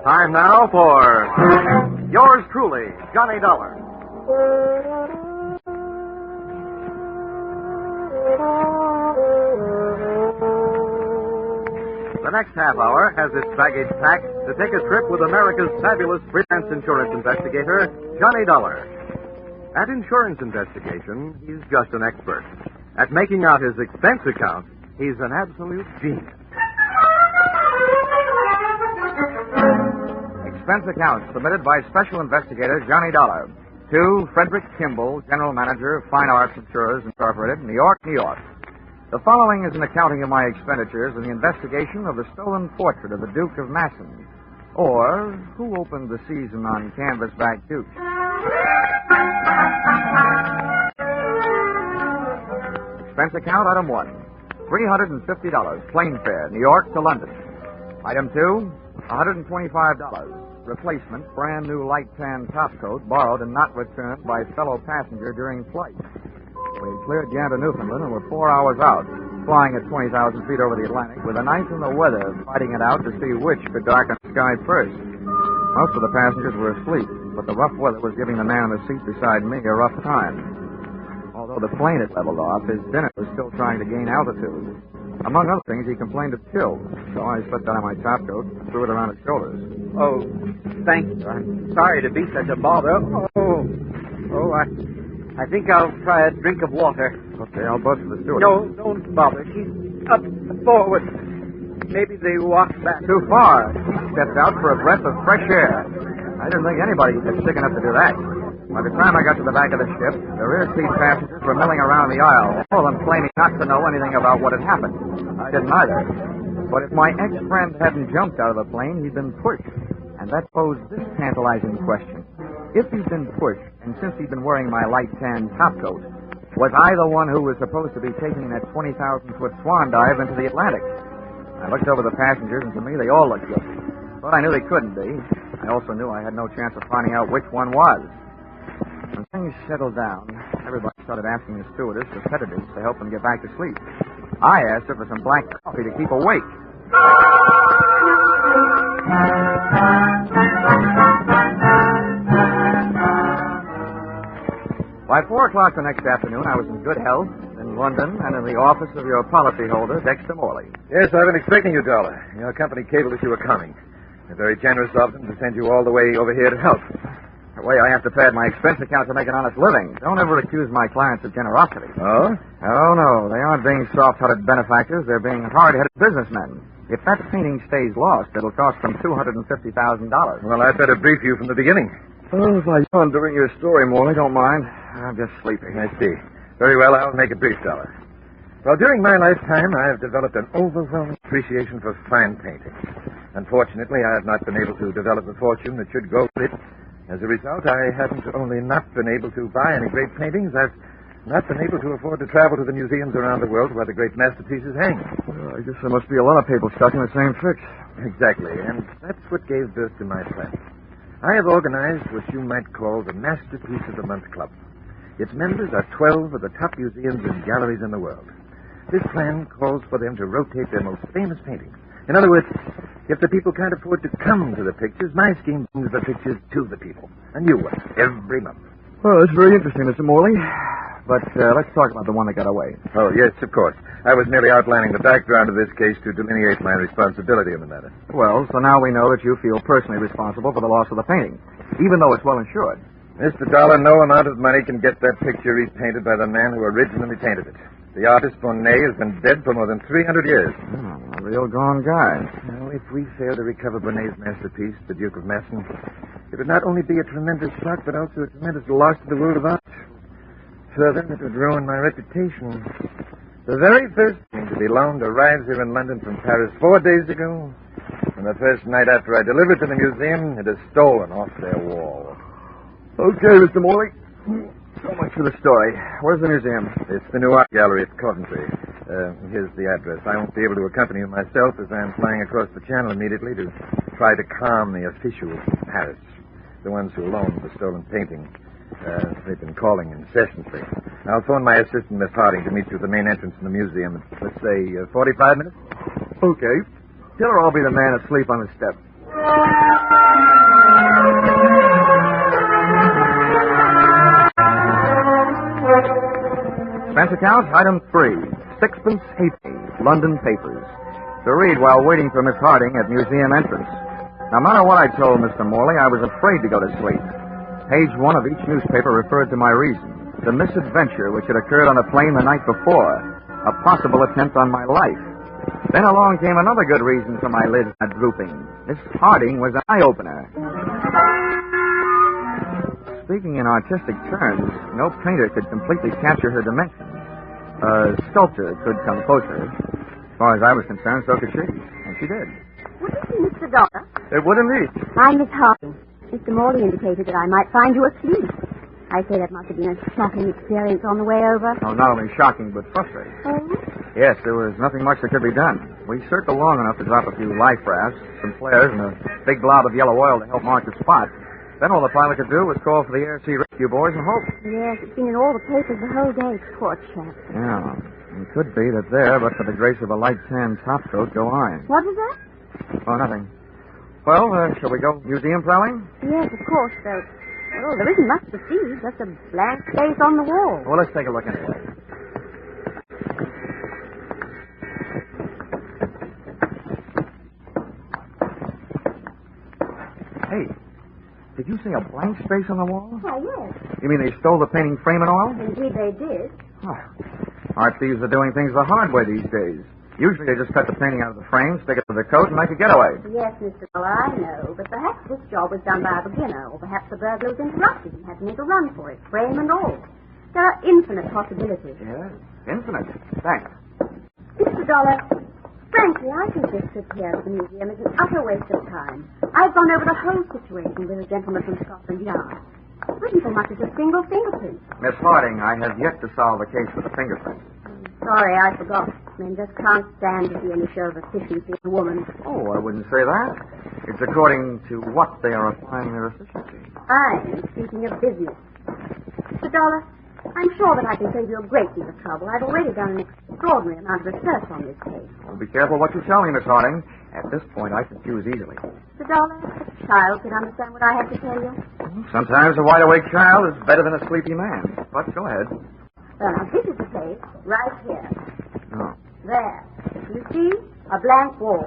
Time now for yours truly, Johnny Dollar. The next half hour has its baggage packed to take a trip with America's fabulous freelance insurance investigator, Johnny Dollar. At insurance investigation, he's just an expert. At making out his expense account, he's an absolute genius. Expense account submitted by Special Investigator Johnny Dollar to Frederick Kimball, General Manager of Fine Arts Insurers Incorporated, New York, New York. The following is an accounting of my expenditures in the investigation of the stolen portrait of the Duke of Massen, or who opened the season on canvasback Duke. Expense account, item 1, $350, plane fare, New York to London. Item 2, $125. Replacement, brand new light tan topcoat, borrowed and not returned by fellow passenger during flight. We cleared Gander, Newfoundland, and were 4 hours out, flying at 20,000 feet over the Atlantic, with the night and the weather fighting it out to see which could darken the sky first. Most of the passengers were asleep, but the rough weather was giving the man in the seat beside me a rough time. Although the plane had leveled off, his dinner was still trying to gain altitude. Among other things, he complained of chills, so I slipped out of my topcoat and threw it around his shoulders. Oh, thank you. I'm sorry to be such a bother. I think I'll try a drink of water. Okay, I'll buzz for the steward. No, don't bother. She's up forward. Maybe they walk back. Too far. He stepped out for a breath of fresh air. I didn't think anybody was sick enough to do that. By the time I got to the back of the ship, the rear seat passengers were milling around the aisle, all of them claiming not to know anything about what had happened. I didn't either. But if my ex-friend hadn't jumped out of the plane, he'd been pushed. And that posed this tantalizing question. If he'd been pushed, and since he'd been wearing my light tan topcoat, was I the one who was supposed to be taking that 20,000-foot swan dive into the Atlantic? I looked over the passengers, and to me, they all looked guilty. But I knew they couldn't be. I also knew I had no chance of finding out which one was. When things settled down, everybody started asking the stewardess for sedatives to help them get back to sleep. I asked her for some black coffee to keep awake. By 4 o'clock the next afternoon, I was in good health, in London, and in the office of your policyholder, Dexter Morley. Yes, I've been expecting you, Dollar. Your company cabled us you were coming. They're very generous of them to send you all the way over here to help. The way I have to pad my expense account to make an honest living. Don't ever accuse my clients of generosity. Oh? Oh, no. They aren't being soft-hearted benefactors. They're being hard-headed businessmen. If that painting stays lost, it'll cost them $250,000. Well, I'd better brief you from the beginning. Oh, if I yawn during your story, Morley, don't mind. I'm just sleepy. I see. Very well, I'll make it brief, Dollar. Well, during my lifetime, I have developed an overwhelming appreciation for fine painting. Unfortunately, I have not been able to develop the fortune that should go with it. As a result, I haven't only not been able to buy any great paintings, I've not been able to afford to travel to the museums around the world where the great masterpieces hang. Well, I guess there must be a lot of people stuck in the same fix. Exactly, and that's what gave birth to my plan. I have organized what you might call the Masterpiece of the Month Club. Its members are 12 of the top museums and galleries in the world. This plan calls for them to rotate their most famous paintings. In other words, if the people can't afford to come to the pictures, my scheme brings the pictures to the people. A new one, every month. Well, that's very interesting, Mr. Morley. But let's talk about the one that got away. Oh, yes, of course. I was merely outlining the background of this case to delineate my responsibility in the matter. Well, so now we know that you feel personally responsible for the loss of the painting, even though it's well insured. Mr. Dollar, no amount of money can get that picture repainted by the man who originally painted it. The artist, Monet, has been dead for more than 300 years. Oh, a real gone guy. Well, if we fail to recover Monet's masterpiece, the Duke of Massen, it would not only be a tremendous shock, but also a tremendous loss to the world of art. Further, it would ruin my reputation. The very first thing to be loaned arrives here in London from Paris 4 days ago, and the first night after I deliver it to the museum, it is stolen off their wall. Okay, Mr. Morley. So much for the story. Where's the museum? It's the New Art Gallery at Coventry. Here's the address. I won't be able to accompany you myself as I'm flying across the channel immediately to try to calm the officials in Paris, the ones who loaned the stolen painting. They've been calling incessantly. I'll phone my assistant, Miss Harding, to meet you at the main entrance in the museum in, let's say, 45 minutes. Okay. Tell her I'll be the man asleep on the step. Expense account, item 3. Sixpence halfpenny, London papers. To read while waiting for Miss Harding at museum entrance. No matter what I told Mr. Morley, I was afraid to go to sleep. Page 1 of each newspaper referred to my reason. The misadventure which had occurred on a plane the night before. A possible attempt on my life. Then along came another good reason for my lids not drooping. Miss Harding was an eye-opener. Speaking in artistic terms, no painter could completely capture her dimensions. A sculptor could come closer. As far as I was concerned, so could she. And she did. Would you see Mr. Dollar? It would indeed. I'm Miss Harding. Mr. Morley indicated that I might find you asleep. I say that must have been a shocking experience on the way over. Oh, not only shocking, but frustrating. Oh? Yes, there was nothing much that could be done. We circled long enough to drop a few life rafts, some flares, and a big blob of yellow oil to help mark the spot. Then all the pilot could do was call for the air sea rescue boys and hope. Yes, it's been in all the papers the whole day. Poor chap. Yeah, it could be that there, but for the grace of a light tan topcoat, go I. What was that? Oh, nothing. Well, shall we go museum prowling? Yes, of course, though. Well, there isn't much to see, just a blank space on the wall. Well, let's take a look anyway. Hey, did you say a blank space on the wall? Why, yes. You mean they stole the painting frame and all? Indeed they did. Oh. Art thieves are doing things the hard way these days. Usually they just cut the painting out of the frame, stick it to the coat, and make a getaway. Yes, Mr. Dollar, I know. But perhaps this job was done by a beginner, or perhaps the burglar was interrupted and had to make a run for it, frame and all. There are infinite possibilities. Yes, infinite. Thanks. Mr. Dollar, frankly, I think this trip here to the museum is an utter waste of time. I've gone over the whole situation with a gentleman from Scotland Yard. It wasn't so much as a single fingerprint. Miss Harding, I have yet to solve the case with the fingerprint. Sorry, I forgot. Men just can't stand to see any show of efficiency in a woman. Oh, I wouldn't say that. It's according to what they are applying their efficiency. I'm speaking of business. Mr. Dollar, I'm sure that I can save you a great deal of trouble. I've already done an extraordinary amount of research on this case. Well, be careful what you tell me, Miss Harding. At this point, I confuse easily. Mr. Dollar, a child can understand what I have to tell you. Sometimes a wide-awake child is better than a sleepy man. But go ahead. Well, now, this is the case right here. Oh. There. You see? A blank wall.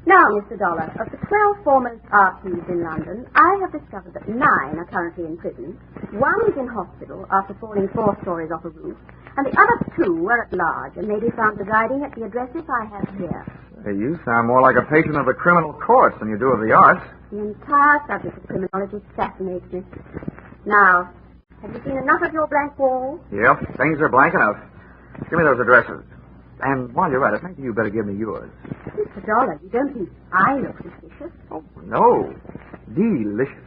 Now, Mr. Dollar, of the 12 foremost art thieves in London, I have discovered that 9 are currently in prison, 1 is in hospital after falling 4 stories off a roof, and the other 2 are at large and may be found residing at the addresses I have here. Hey, you sound more like a patient of the criminal courts than you do of the arts. The entire subject of criminology fascinates me. Now, have you seen enough of your blank wall? Yep, things are blank enough. Give me those addresses. And while you're at it, maybe you better give me yours. Mr. Dollar, you don't think I look suspicious? Oh, no. Delicious.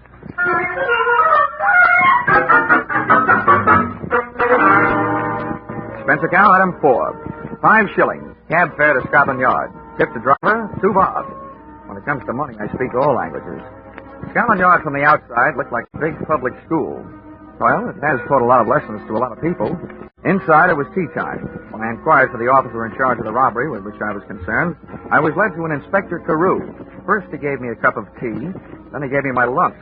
Expense account, item 4. 5 shillings. Cab fare to Scotland Yard. Tip to driver, 2 bob. When it comes to money, I speak all languages. Scotland Yard from the outside looked like a big public school. Well, it has taught a lot of lessons to a lot of people. Inside, it was tea time. When I inquired for the officer in charge of the robbery with which I was concerned, I was led to an Inspector Carew. First, he gave me a cup of tea. Then he gave me my lunch.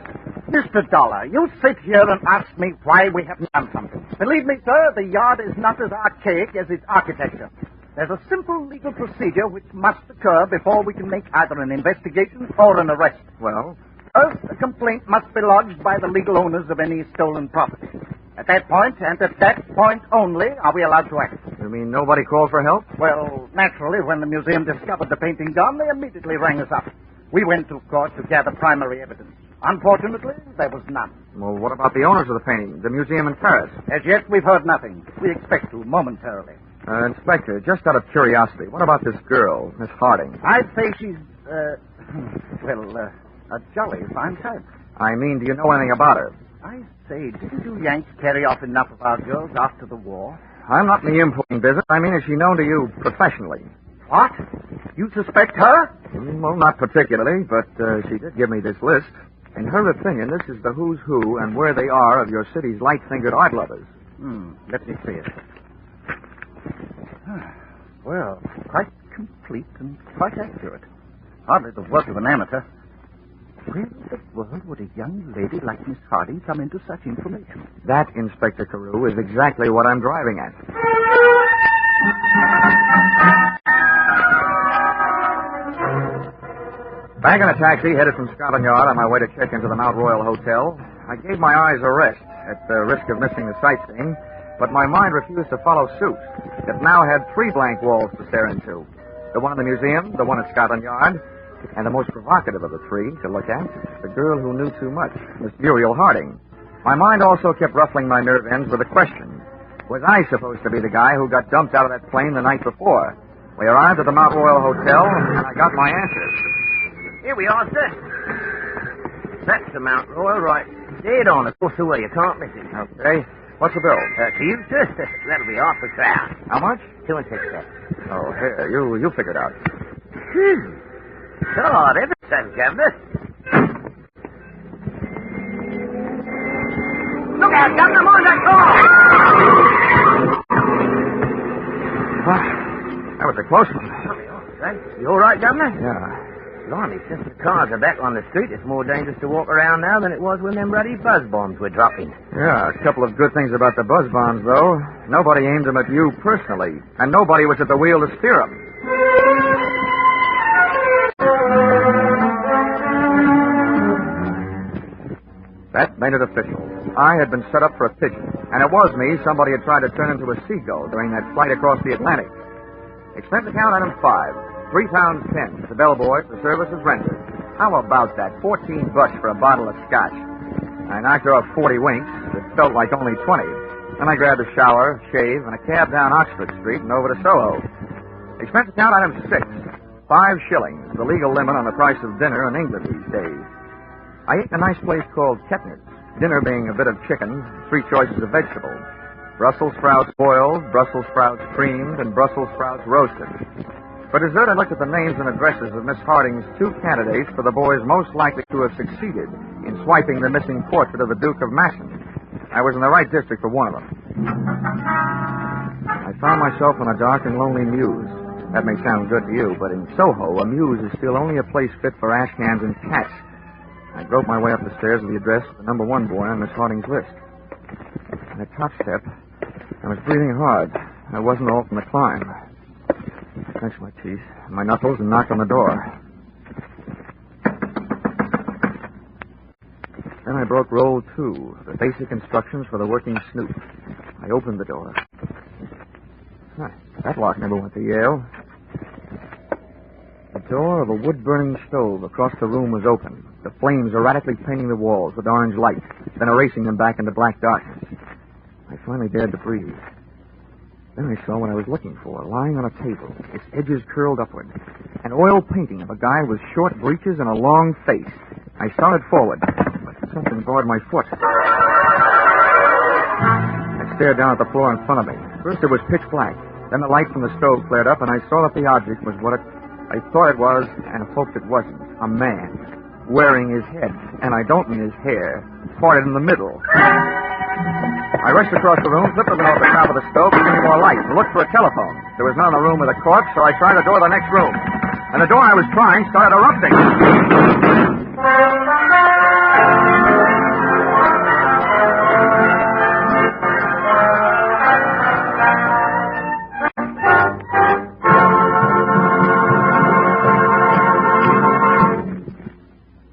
Mr. Dollar, you sit here and ask me why we haven't done something. Believe me, sir, the yard is not as archaic as its architecture. There's a simple legal procedure which must occur before we can make either an investigation or an arrest. Well? First, a complaint must be lodged by the legal owners of any stolen property. At that point, and at that point only, are we allowed to act. You mean nobody called for help? Well, naturally, when the museum discovered the painting gone, they immediately rang us up. We went to court to gather primary evidence. Unfortunately, there was none. Well, what about the owners of the painting, the museum in Paris? As yet, we've heard nothing. We expect to momentarily. Inspector, just out of curiosity, what about this girl, Miss Harding? I'd say she's, a jolly fine type. I mean, do you know anything about her? I say, didn't you Yanks carry off enough of our girls after the war? I'm not in the importing business. I mean, is she known to you professionally? What? You suspect her? Well, not particularly, but she did give me this list. In her opinion, this is the who's who and where they are of your city's light-fingered art lovers. Let me see it. Well, quite complete and quite accurate. Hardly the work of an amateur. Where in the world would a young lady like Miss Harding come into such information? That, Inspector Carew, is exactly what I'm driving at. Back in a taxi headed from Scotland Yard on my way to check into the Mount Royal Hotel, I gave my eyes a rest at the risk of missing the sightseeing, but my mind refused to follow suit. It now had 3 blank walls to stare into. The one in the museum, the one at Scotland Yard, and the most provocative of the 3 to look at, the girl who knew too much, Miss Muriel Harding. My mind also kept ruffling my nerve ends with a question. Was I supposed to be the guy who got dumped out of that plane the night before? We arrived at the Mount Royal Hotel, and I got my answers. Here we are, sir. That's the Mount Royal, right? Dead on the course away. You can't miss it. Okay. What's the bill? To you, sir? That'll be half the crowd. How much? 2 and 6, sir. Oh, here, you figure it out. Phew. God, ever so, Governor. Look out, Governor, mind that car! That was a close one. You all right, Governor? Yeah. Blimey, since the cars are back on the street, it's more dangerous to walk around now than it was when them bloody buzz bombs were dropping. Yeah, a couple of good things about the buzz bombs, though. Nobody aimed them at you personally, and nobody was at the wheel to steer them. That made it official. I had been set up for a pigeon, and it was me somebody had tried to turn into a seagull during that flight across the Atlantic. Expense account item 5. £3.10 to bellboy for services rendered. How about that? $14 for a bottle of scotch. I knocked off 40 winks. It felt like only 20. Then I grabbed a shower, shave, and a cab down Oxford Street and over to Soho. Expense account item 6. 5 shillings, the legal limit on the price of dinner in England these days. I ate in a nice place called Kettner's. Dinner being a bit of chicken, 3 choices of vegetables. Brussels sprouts boiled, Brussels sprouts creamed, and Brussels sprouts roasted. For dessert, I looked at the names and addresses of Miss Harding's 2 candidates for the boys most likely to have succeeded in swiping the missing portrait of the Duke of Massen. I was in the right district for one of them. I found myself in a dark and lonely mews. That may sound good to you, but in Soho, a mews is still only a place fit for ashcans and cats. I groped my way up the stairs to the address of the number 1 boy on Miss Harding's list. On the top step, I was breathing hard. I wasn't all from the climb. I clenched my teeth, my knuckles, and knocked on the door. Then I broke roll 2, the basic instructions for the working snoop. I opened the door. That lock never went to Yale. The door of a wood-burning stove across the room was open, the flames erratically painting the walls with orange light, then erasing them back into black darkness. I finally dared to breathe. Then I saw what I was looking for, lying on a table, its edges curled upward. An oil painting of a guy with short breeches and a long face. I started forward, but something barred my foot. I stared down at the floor in front of me. First it was pitch black. Then the light from the stove flared up, and I saw that the object was what I thought it was, and hoped it wasn't. A man, wearing his head, and I don't mean his hair, parted in the middle. I rushed across the room, flipped the knob at the top of the stove, and gave more light, and looked for a telephone. There was none in the room with a corpse, so I tried the door of the next room. And the door I was trying started erupting.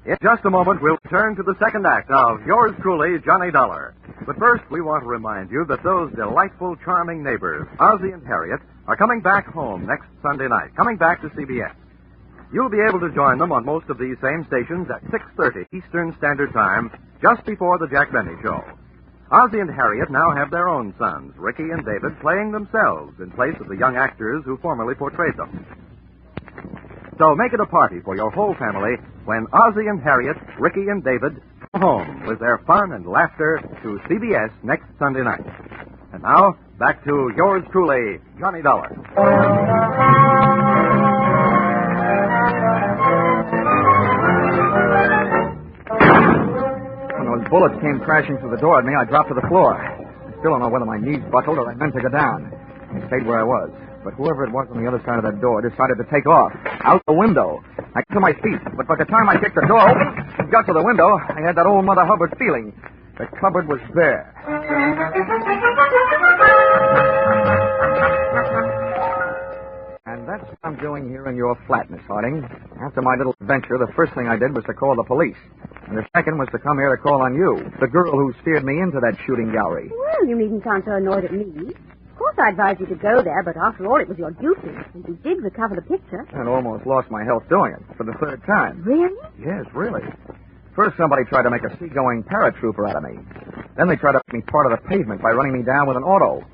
In just a moment, we'll turn to the second act of Yours Truly, Johnny Dollar. But first, we want to remind you that those delightful, charming neighbors, Ozzie and Harriet, are coming back home next Sunday night, coming back to CBS. You'll be able to join them on most of these same stations at 6:30 Eastern Standard Time, just before the Jack Benny Show. Ozzie and Harriet now have their own sons, Ricky and David, playing themselves in place of the young actors who formerly portrayed them. So make it a party for your whole family when Ozzie and Harriet, Ricky and David go home with their fun and laughter to CBS next Sunday night. And now, back to Yours Truly, Johnny Dollar. When those bullets came crashing through the door at me, I dropped to the floor. I still don't know whether my knees buckled or I meant to go down. I stayed where I was. But whoever it was on the other side of that door decided to take off. Out the window. I got to my feet, but by the time I kicked the door open and got to the window, I had that old Mother Hubbard feeling. The cupboard was bare. And that's what I'm doing here in your flat, Miss Harding. After my little adventure, the first thing I did was to call the police. And the second was to come here to call on you, the girl who steered me into that shooting gallery. Well, you needn't sound so annoyed at me. Of course I advised you to go there, but after all, it was your duty. And you did recover the picture. And almost lost my health doing it, for the third time. Really? Yes, really. First, somebody tried to make a seagoing paratrooper out of me. Then they tried to make me part of the pavement by running me down with an auto.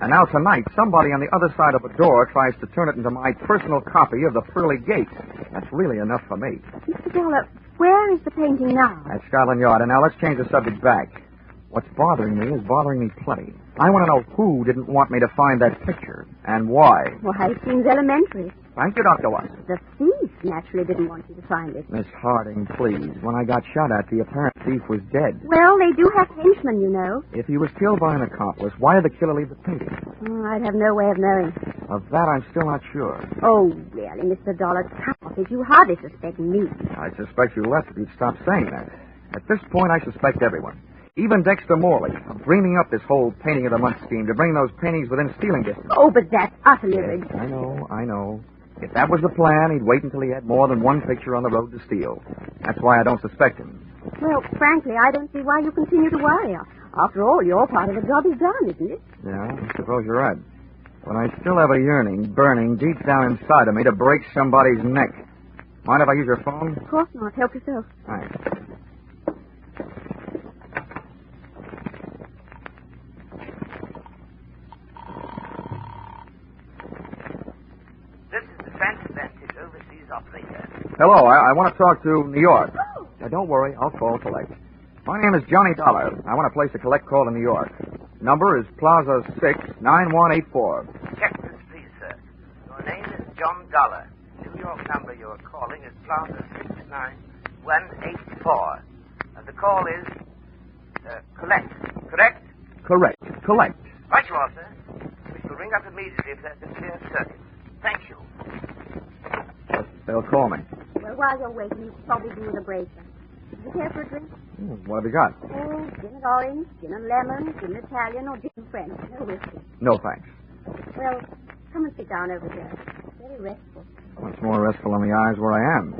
And now tonight, somebody on the other side of a door tries to turn it into my personal copy of the Pearly Gate. That's really enough for me. Mr. Dollar, where is the painting now? At Scotland Yard. And now let's change the subject back. What's bothering me is bothering me plenty. I want to know who didn't want me to find that picture, and why. Why, it seems elementary. Thank you, Dr. Watson. The thief naturally didn't want you to find it. Miss Harding, please. When I got shot at, the apparent thief was dead. Well, they do have henchmen, you know. If he was killed by an accomplice, why did the killer leave the painting? Oh, I'd have no way of knowing. Of that, I'm still not sure. Oh, really, Mr. Dollar, come off it. You hardly suspect me. I suspect you less if you'd stop saying that. At this point, I suspect everyone. Even Dexter Morley, of dreaming up this whole painting of the month scheme to bring those paintings within stealing distance. Oh, but that's utterly Yes, I know. If that was the plan, he'd wait until he had more than one picture on the road to steal. That's why I don't suspect him. Well, frankly, I don't see why you continue to worry. After all, your part of the job is done, isn't it? Yeah, I suppose you're right. But I still have a yearning burning deep down inside of me to break somebody's neck. Mind if I use your phone? Of course not. Help yourself. Thanks. Hello, I want to talk to New York. Now, don't worry, I'll call collect. My name is Johnny Dollar. I want to place a collect call in New York. Number is Plaza 6, 9184. Check this, please, sir. Your name is John Dollar. New York number you're calling is Plaza 69184. The call is collect, correct? Correct. Collect. Right you are, sir. We shall ring up immediately if there's a clear circuit. Thank you. They'll call me. Well, while you're waiting, you probably do with a bracer. Do you care for a drink? What have you got? Oh, gin and orange, gin and lemon, gin and Italian, or gin and French. No whiskey. No, thanks. Well, come and sit down over there. Very restful. What's more restful in the eyes where I am?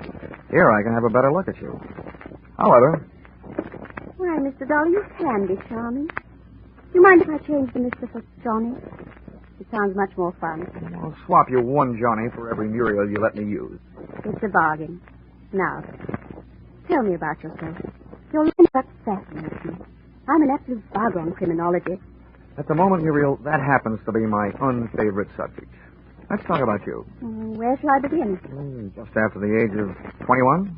Here, I can have a better look at you. However... Why, Mr. Dollar, you can be charming. Do you mind if I change the Mr. for Johnny? It sounds much more fun. I'll swap you one Johnny for every Muriel you let me use. It's a bargain. Now, tell me about yourself. Your line of fascinates me. I'm an absolute bug on criminology. At the moment, Muriel, that happens to be my unfavorite subject. Let's talk about you. Where shall I begin? Just after the age of 21?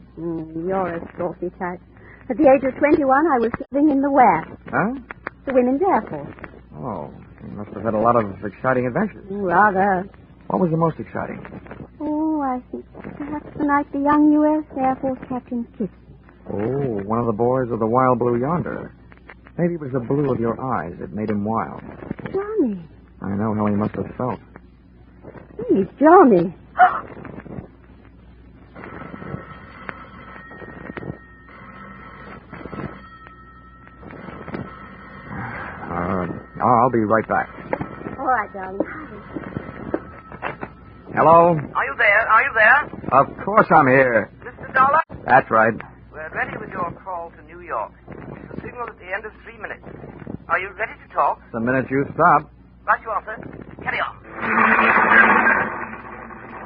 You're a saucy type. At the age of 21, I was serving in the WAF. Huh? The Women's Air Force. Oh, you must have had a lot of exciting adventures. Rather. What was the most exciting? Oh, I think perhaps the night the young U.S. Air Force captain kissed me. Oh, one of the boys of the wild blue yonder. Maybe it was the blue of your eyes that made him wild. Johnny. I know how he must have felt. Hey, Johnny. I'll be right back. All right, darling. Hello? Are you there? Are you there? Of course I'm here. Mr. Dollar? That's right. We're ready with your call to New York. The signal at the end of 3 minutes. Are you ready to talk? The minute you stop. Right you are, sir. Carry on.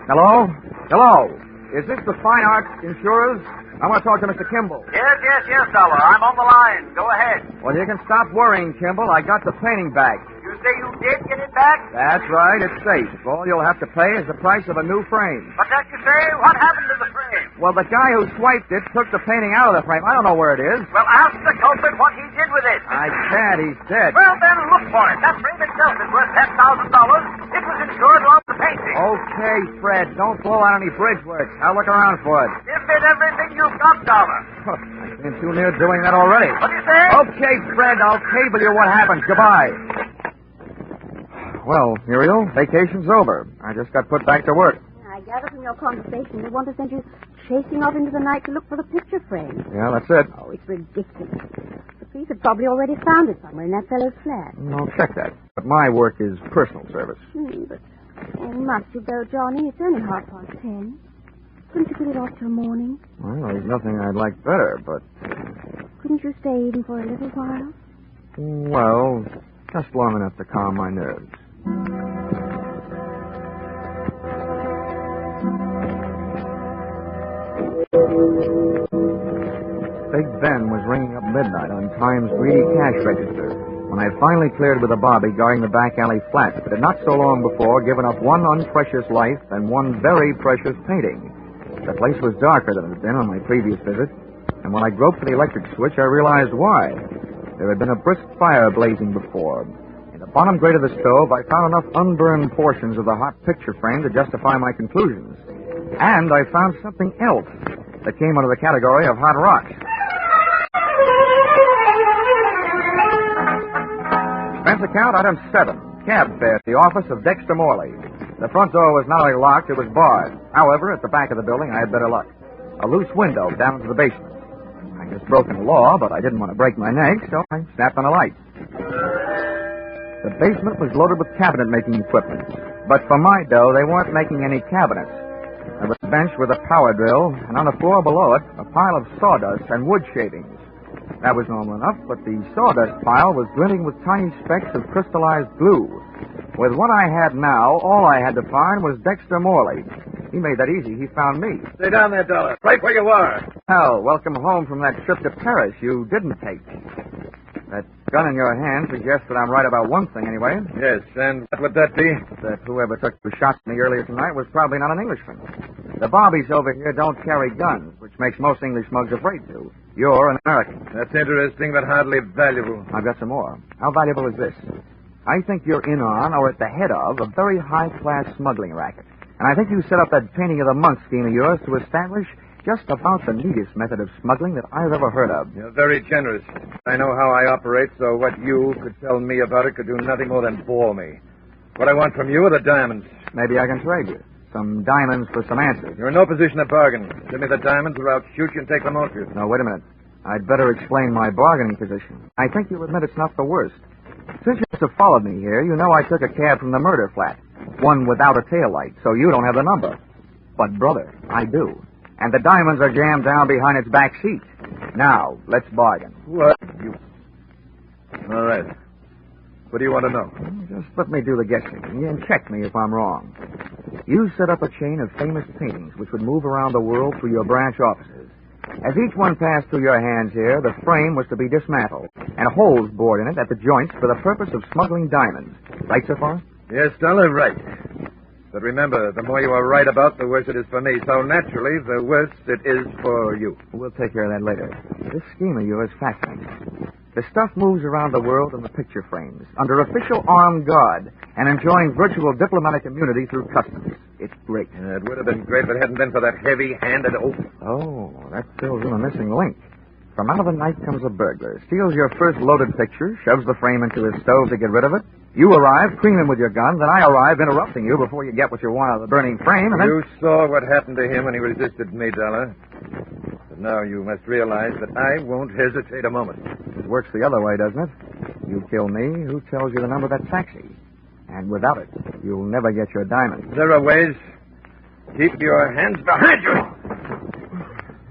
Hello? Hello? Is this the Fine Arts Insurers? I want to talk to Mr. Kimball. Yes, Dollar. I'm on the line. Go ahead. Well, you can stop worrying, Kimball. I got the painting back. You say you did get it back? That's right. It's safe. All you'll have to pay is the price of a new frame. But can't you say what happened to the frame? Well, the guy who swiped it took the painting out of the frame. I don't know where it is. Well, ask the culprit what he did with it. I can't. He's dead. Well, then look for it. That frame itself is worth $10,000. It was insured along with the painting. Okay, Fred. Don't blow out any bridge works. I'll look around for it. Give it everything you've got, Dollar. I've been too near doing that already. What do you say? Okay, Fred. I'll cable you what happens. Goodbye. Well, Muriel, vacation's over. I just got put back to work. I gather from your conversation you want to send you chasing off into the night to look for the picture frame. Yeah, that's it. Oh, it's ridiculous. The police have probably already found it somewhere in that fellow's flat. I'll check that. But my work is personal service. But must you go, Johnny? It's only 10:30. Couldn't you put it off till morning? Well, there's nothing I'd like better, but... Couldn't you stay even for a little while? Well, just long enough to calm my nerves. Big Ben was ringing up midnight on Time's greedy cash register when I finally cleared with a bobby guarding the back alley flat, but had not so long before given up one unprecious life and one very precious painting. The place was darker than it had been on my previous visit, and when I groped for the electric switch, I realized why. There had been a brisk fire blazing before. In the bottom grate of the stove, I found enough unburned portions of the hot picture frame to justify my conclusions. And I found something else that came under the category of hot rock. Expense account, item 7. Cab fare at the office of Dexter Morley. The front door was not only locked, it was barred. However, at the back of the building, I had better luck. A loose window down to the basement. I just broken the law, but I didn't want to break my neck, so I snapped on a light. The basement was loaded with cabinet-making equipment. But for my dough, they weren't making any cabinets. There was a bench with a power drill, and on the floor below it, a pile of sawdust and wood shavings. That was normal enough, but the sawdust pile was glinting with tiny specks of crystallized glue. With what I had now, all I had to find was Dexter Morley. He made that easy. He found me. Stay down there, Dollar. Right where you are. Hal, welcome home from that trip to Paris you didn't take. That gun in your hand suggests that I'm right about one thing, anyway. Yes, and what would that be? That whoever took the shot at me earlier tonight was probably not an Englishman. The bobbies over here don't carry guns, which makes most English mugs afraid to. You're an American. That's interesting, but hardly valuable. I've got some more. How valuable is this? I think you're in on, or at the head of, a very high-class smuggling racket. And I think you set up that painting of the monk scheme of yours to establish just about the neatest method of smuggling that I've ever heard of. You're very generous. I know how I operate, so what you could tell me about it could do nothing more than bore me. What I want from you are the diamonds. Maybe I can trade you. Some diamonds for some answers. You're in no position to bargain. Give me the diamonds or I'll shoot you and take them off you. No, wait a minute. I'd better explain my bargaining position. I think you'll admit it's not the worst. Since you must have followed me here, you know I took a cab from the murder flat. One without a taillight, so you don't have the number. But, brother, I do. And the diamonds are jammed down behind its back seat. Now, let's bargain. What? You... All right. What do you want to know? Just let me do the guessing, and check me if I'm wrong. You set up a chain of famous paintings which would move around the world through your branch offices. As each one passed through your hands here, the frame was to be dismantled, and holes bored in it at the joints for the purpose of smuggling diamonds. Right so far? Yes, Dollar, right. But remember, the more you are right about, the worse it is for me. So naturally, the worse it is for you. We'll take care of that later. This scheme of yours fascinating. The stuff moves around the world in the picture frames, under official armed guard, and enjoying virtual diplomatic immunity through customs. It's great. It would have been great if it hadn't been for that heavy-handed oath. Oh, that fills in a missing link. From out of the night comes a burglar, steals your first loaded picture, shoves the frame into his stove to get rid of it. You arrive, cream him with your gun, then I arrive, interrupting you before you get what you want out of the burning frame, and then... You saw what happened to him when he resisted me, Dollar. But now you must realize that I won't hesitate a moment. It works the other way, doesn't it? You kill me, who tells you the number of that taxi? And without it, you'll never get your diamonds. There are ways. Keep your hands behind you.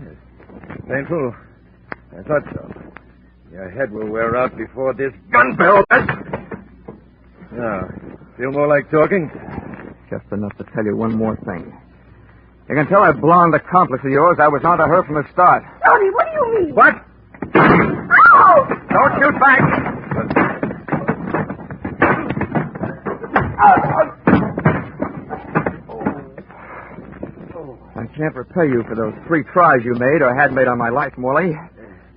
Yes. Painful? I thought so. Your head will wear out before this gun barrel does. Now, feel more like talking? Just enough to tell you one more thing. You can tell that blonde accomplice of yours I was onto her from the start. Johnny, what do you mean? What? Ow! Don't shoot back! I can't repay you for those 3 tries you made or had made on my life, Morley.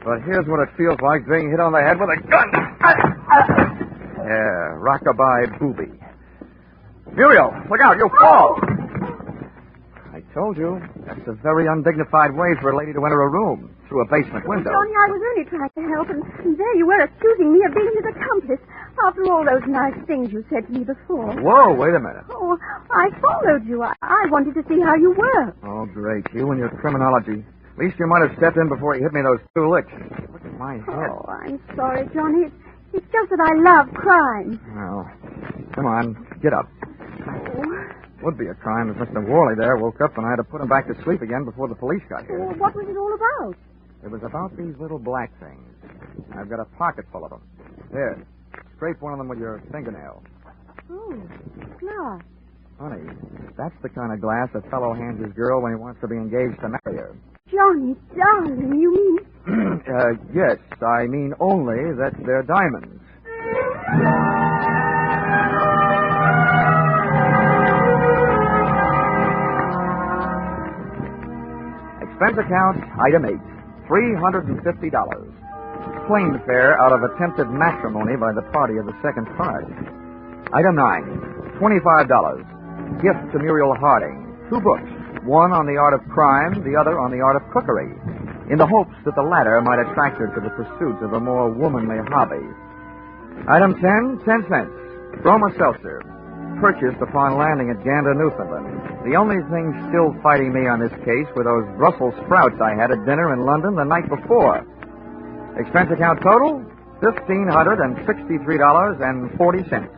But here's what it feels like being hit on the head with a gun. Yeah, rockabye booby. Muriel, look out, you'll fall. I told you, that's a very undignified way for a lady to enter a room, through a basement window. Johnny, I was only trying to help, and there you were accusing me of being his accomplice. After all those nice things you said to me before. Whoa, wait a minute. Oh, I followed you. I wanted to see how you were. Oh, great. You and your criminology. At least you might have stepped in before you hit me those 2 licks. Look at my head. Oh, I'm sorry, Johnny. It's just that I love crime. Well, come on, get up. Oh. Would be a crime if Mr. Worley there woke up and I had to put him back to sleep again before the police got here. Well, what was it all about? It was about these little black things. I've got a pocket full of them. Here, scrape one of them with your fingernail. Oh, glass. Honey, that's the kind of glass a fellow hands his girl when he wants to be engaged to marry her. Johnny, darling, you mean... Yes, I mean only that they're diamonds. Expense account, item 8, $350. Plane fare out of attempted matrimony by the party of the second part. Item 9, $25. Gift to Muriel Harding. 2 books, one on the art of crime, the other on the art of cookery, in the hopes that the latter might attract her to the pursuit of a more womanly hobby. Item 10, 10 cents. Roma Seltzer. Purchased upon landing at Gander, Newfoundland. The only thing still fighting me on this case were those Brussels sprouts I had at dinner in London the night before. Expense account total, $1,563.40.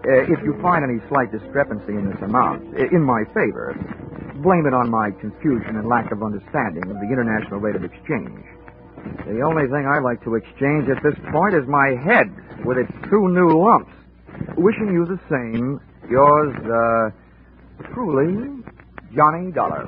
If you find any slight discrepancy in this amount, in my favor, blame it on my confusion and lack of understanding of the international rate of exchange. The only thing I like to exchange at this point is my head with its 2 new lumps. Wishing you the same, yours, truly, Johnny Dollar.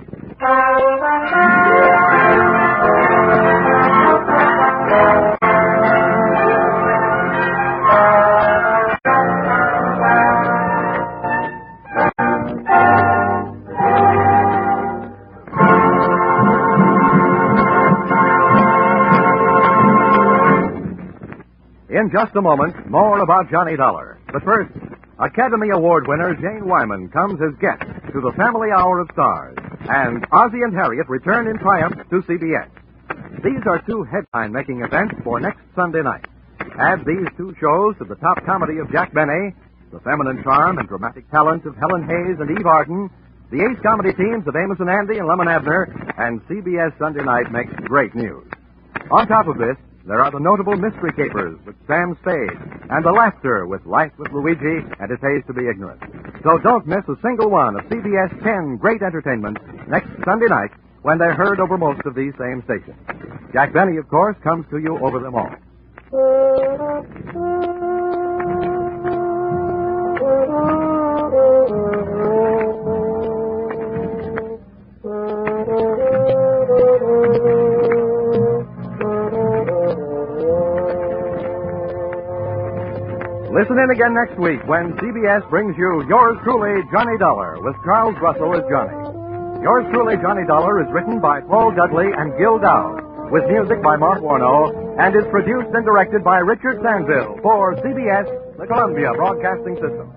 In just a moment, more about Johnny Dollar. But first, Academy Award winner Jane Wyman comes as guest to the Family Hour of Stars, and Ozzie and Harriet return in triumph to CBS. These are 2 headline-making events for next Sunday night. Add these 2 shows to the top comedy of Jack Benny, the feminine charm and dramatic talent of Helen Hayes and Eve Arden, the ace comedy teams of Amos and Andy and Lemon Abner, and CBS Sunday night makes great news. On top of this, there are the notable mystery capers with Sam Spade, and the laughter with Life with Luigi and It Pays to Be Ignorant. So don't miss a single one of CBS 10 great entertainments next Sunday night when they're heard over most of these same stations. Jack Benny, of course, comes to you over them all. Listen in again next week when CBS brings you Yours Truly, Johnny Dollar, with Charles Russell as Johnny. Yours Truly, Johnny Dollar is written by Paul Dudley and Gil Dowd, with music by Mark Warno, and is produced and directed by Richard Sanville for CBS, the Columbia Broadcasting System.